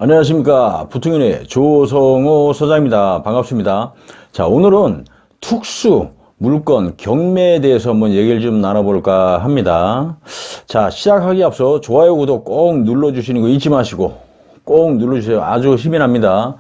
안녕하십니까. 부통인의 조성호 소장입니다. 반갑습니다. 자, 오늘은 특수 물건 경매에 대해서 한번 얘기를 좀 나눠볼까 합니다. 자, 시작하기 앞서 좋아요, 구독 꼭 눌러주시는 거 잊지 마시고 꼭 눌러주세요. 아주 힘이 납니다.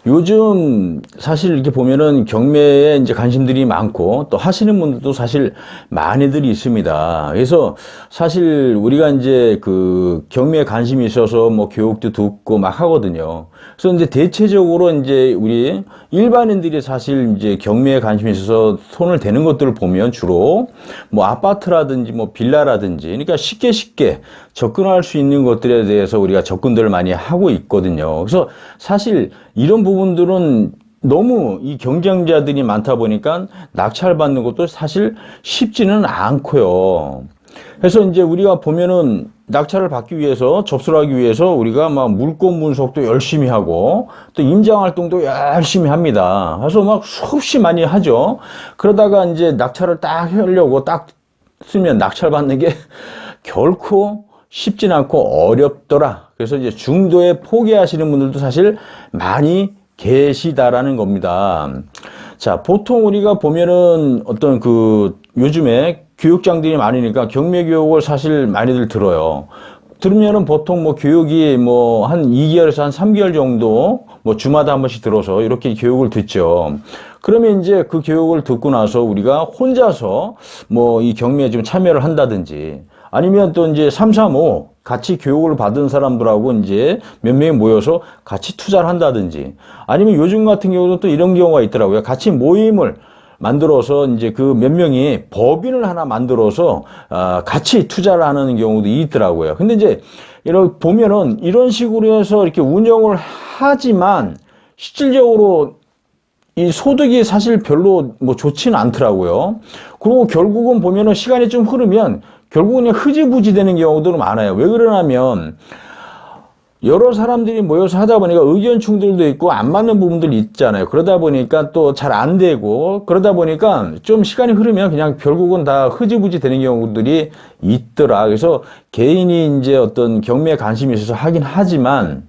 요즘 사실 이렇게 보면은 경매에 이제 관심들이 많고 또 하시는 분들도 사실 많이들 있습니다. 그래서 사실 우리가 이제 그 경매에 관심이 있어서 뭐 교육도 듣고 막 하거든요. 그래서 이제 대체적으로 이제 우리 일반인들이 사실 이제 경매에 관심이 있어서 손을 대는 것들을 보면 주로 뭐 아파트라든지 뭐 빌라라든지 그러니까 쉽게 접근할 수 있는 것들에 대해서 우리가 접근들을 많이 하고 있거든요. 그래서 사실 이런 부분들은 너무 이 경쟁자들이 많다 보니까 낙찰받는 것도 사실 쉽지는 않고요. 그래서 이제 우리가 보면은 낙찰을 받기 위해서 접수를 하기 위해서 우리가 막 물건 분석도 열심히 하고 또 임장 활동도 열심히 합니다. 그래서 막 수없이 많이 하죠. 그러다가 이제 낙찰을 딱 하려고 딱 쓰면 낙찰 받는 게 결코 쉽진 않고 어렵더라. 그래서 이제 중도에 포기하시는 분들도 사실 많이 계시다라는 겁니다. 자, 보통 우리가 보면은 어떤 그 요즘에 교육장들이 많으니까 경매 교육을 사실 많이들 들어요. 들으면은 보통 뭐 교육이 뭐 한 2개월에서 한 3개월 정도 뭐 주마다 한 번씩 들어서 이렇게 교육을 듣죠. 그러면 이제 그 교육을 듣고 나서 우리가 혼자서 뭐 이 경매에 좀 참여를 한다든지 아니면 또 이제 3, 3, 5 같이 교육을 받은 사람들하고 이제 몇 명이 모여서 같이 투자를 한다든지 아니면 요즘 같은 경우도 또 이런 경우가 있더라고요. 같이 모임을 만들어서 이제 그 몇 명이 법인을 하나 만들어서 같이 투자를 하는 경우도 있더라고요. 근데 이제 이렇게 보면은 이런 식으로 해서 이렇게 운영을 하지만 실질적으로 이 소득이 사실 별로 뭐 좋지는 않더라고요. 그리고 결국은 보면은 시간이 좀 흐르면 결국은 그냥 흐지부지 되는 경우도 많아요. 왜 그러냐면 여러 사람들이 모여서 하다 보니까 의견 충돌도 있고 안 맞는 부분들이 있잖아요. 그러다 보니까 또 잘 안 되고 그러다 보니까 좀 시간이 흐르면 그냥 결국은 다 흐지부지 되는 경우들이 있더라. 그래서 개인이 이제 어떤 경매에 관심이 있어서 하긴 하지만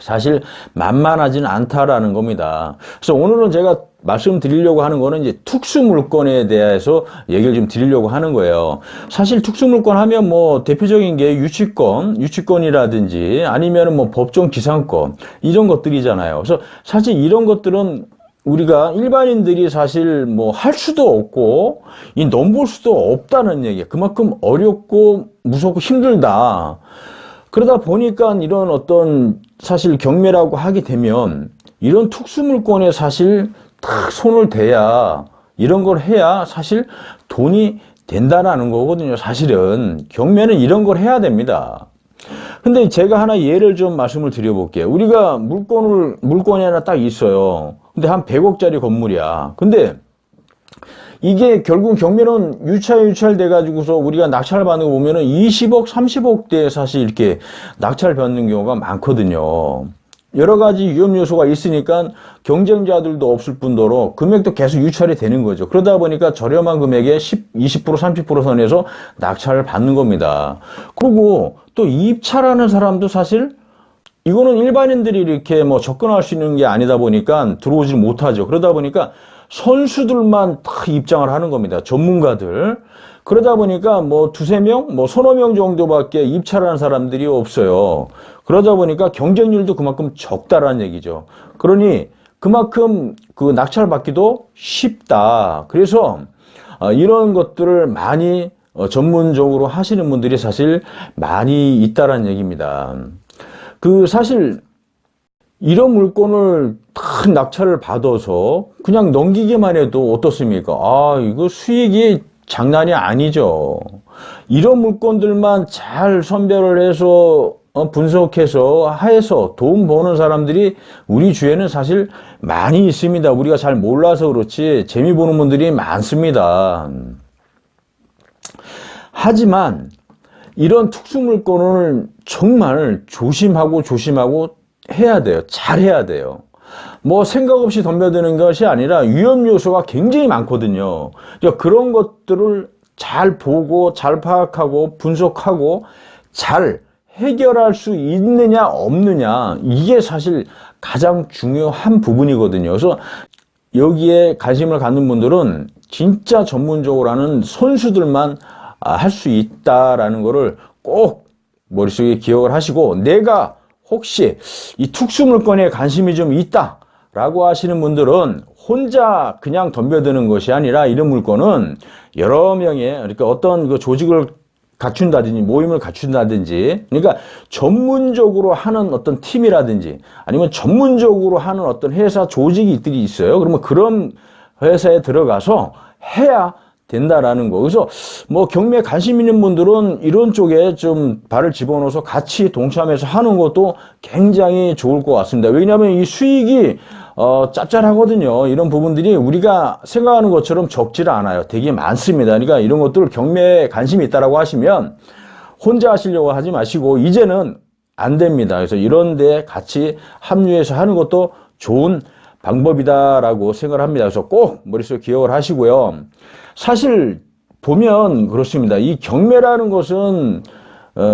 사실 만만하지는 않다라는 겁니다. 그래서 오늘은 제가 말씀드리려고 하는 거는 이제 특수 물건에 대해서 얘기를 좀 드리려고 하는 거예요. 사실 특수 물건 하면 뭐 대표적인 게 유치권이라든지 아니면은 뭐 법정 기상권 이런 것들이잖아요. 그래서 사실 이런 것들은 우리가 일반인들이 사실 뭐 할 수도 없고 이 넘볼 수도 없다는 얘기예요. 그만큼 어렵고 무섭고 힘들다. 그러다 보니까 이런 어떤 사실 경매라고 하게 되면 이런 특수 물건에 사실 딱 손을 대야 이런 걸 해야 사실 돈이 된다라는 거거든요. 사실은 경매는 이런 걸 해야 됩니다. 근데 제가 하나 예를 좀 말씀을 드려볼게요. 우리가 물건이 하나 딱 있어요. 근데 한 100억짜리 건물이야. 근데 이게 결국 경매는 유찰돼 가지고서 우리가 낙찰을 받는 거 보면은 20억, 30억대에 사실 이렇게 낙찰을 받는 경우가 많거든요. 여러 가지 위험 요소가 있으니까 경쟁자들도 없을 뿐더러 금액도 계속 유찰이 되는 거죠. 그러다 보니까 저렴한 금액에 10, 20%, 30% 선에서 낙찰을 받는 겁니다. 그리고 또 입찰하는 사람도 사실 이거는 일반인들이 이렇게 뭐 접근할 수 있는 게 아니다 보니까 들어오질 못하죠. 그러다 보니까 선수들만 다 입장을 하는 겁니다. 전문가들. 그러다 보니까 뭐 두세 명, 뭐 서너 명 정도밖에 입찰하는 사람들이 없어요. 그러다 보니까 경쟁률도 그만큼 적다라는 얘기죠. 그러니 그만큼 그 낙찰 받기도 쉽다. 그래서 이런 것들을 많이 전문적으로 하시는 분들이 사실 많이 있다라는 얘기입니다. 그 사실 이런 물건을 다 낙찰을 받아서 그냥 넘기기만 해도 어떻습니까? 이거 수익이 장난이 아니죠. 이런 물건들만 잘 선별을 해서 분석해서 해서 돈 버는 사람들이 우리 주위에는 사실 많이 있습니다. 우리가 잘 몰라서 그렇지 재미 보는 분들이 많습니다. 하지만 이런 특수 물건을 정말 조심하고 해야 돼요. 잘 해야 돼요. 뭐 생각 없이 덤벼드는 것이 아니라 위험 요소가 굉장히 많거든요. 그러니까 그런 것들을 잘 보고 잘 파악하고 분석하고 잘 해결할 수 있느냐 없느냐, 이게 사실 가장 중요한 부분이거든요. 그래서 여기에 관심을 갖는 분들은 진짜 전문적으로 하는 선수들만 할 수 있다라는 거를 꼭 머릿속에 기억을 하시고, 내가 혹시 이 특수 물건에 관심이 좀 있다라고 하시는 분들은 혼자 그냥 덤벼드는 것이 아니라, 이런 물건은 여러 명의, 그러니까 어떤 그 조직을 갖춘다든지 모임을 갖춘다든지, 그러니까 전문적으로 하는 어떤 팀이라든지 아니면 전문적으로 하는 어떤 회사 조직이 있어요. 그러면 그런 회사에 들어가서 해야 된다라는 거. 그래서 뭐 경매에 관심 있는 분들은 이런 쪽에 좀 발을 집어넣어서 같이 동참해서 하는 것도 굉장히 좋을 것 같습니다. 왜냐하면 이 수익이 짭짤하거든요. 이런 부분들이 우리가 생각하는 것처럼 적지를 않아요. 되게 많습니다. 그러니까 이런 것들 경매에 관심이 있다라고 하시면 혼자 하시려고 하지 마시고, 이제는 안 됩니다. 그래서 이런 데 같이 합류해서 하는 것도 좋은 방법이다라고 생각을 합니다. 그래서 꼭 머릿속에 기억을 하시고요. 사실 보면 그렇습니다. 이 경매라는 것은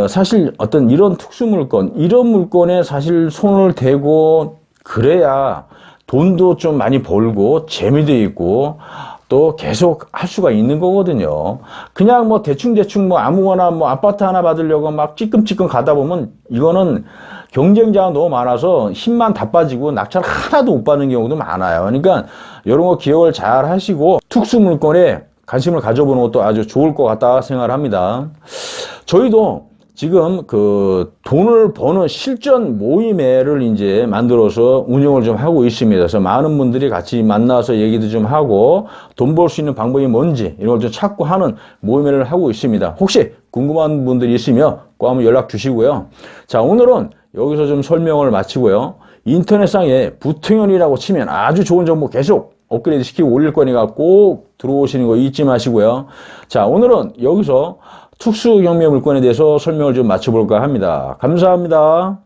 사실 어떤 이런 특수 물건, 이런 물건에 사실 손을 대고 그래야 돈도 좀 많이 벌고 재미도 있고 또 계속 할 수가 있는 거거든요. 그냥 뭐 대충 뭐 아무거나 뭐 아파트 하나 받으려고 막 찌끔찌끔 가다 보면 이거는 경쟁자가 너무 많아서 힘만 다 빠지고 낙찰 하나도 못 받는 경우도 많아요. 그러니까 이런 거 기억을 잘 하시고 특수 물건에 관심을 가져보는 것도 아주 좋을 것 같다 생각을 합니다. 저희도 지금 그 돈을 버는 실전 모임회를 이제 만들어서 운영을 좀 하고 있습니다. 그래서 많은 분들이 같이 만나서 얘기도 좀 하고 돈 벌 수 있는 방법이 뭔지 이런 걸 좀 찾고 하는 모임회를 하고 있습니다. 혹시 궁금한 분들이 있으면 꼭 한번 연락 주시고요. 자, 오늘은 여기서 좀 설명을 마치고요. 인터넷상에 부통연이라고 치면 아주 좋은 정보 계속 업그레이드 시키고 올릴 거니까 꼭 들어오시는 거 잊지 마시고요. 자, 오늘은 여기서 특수 경매 물건에 대해서 설명을 좀 마쳐볼까 합니다. 감사합니다.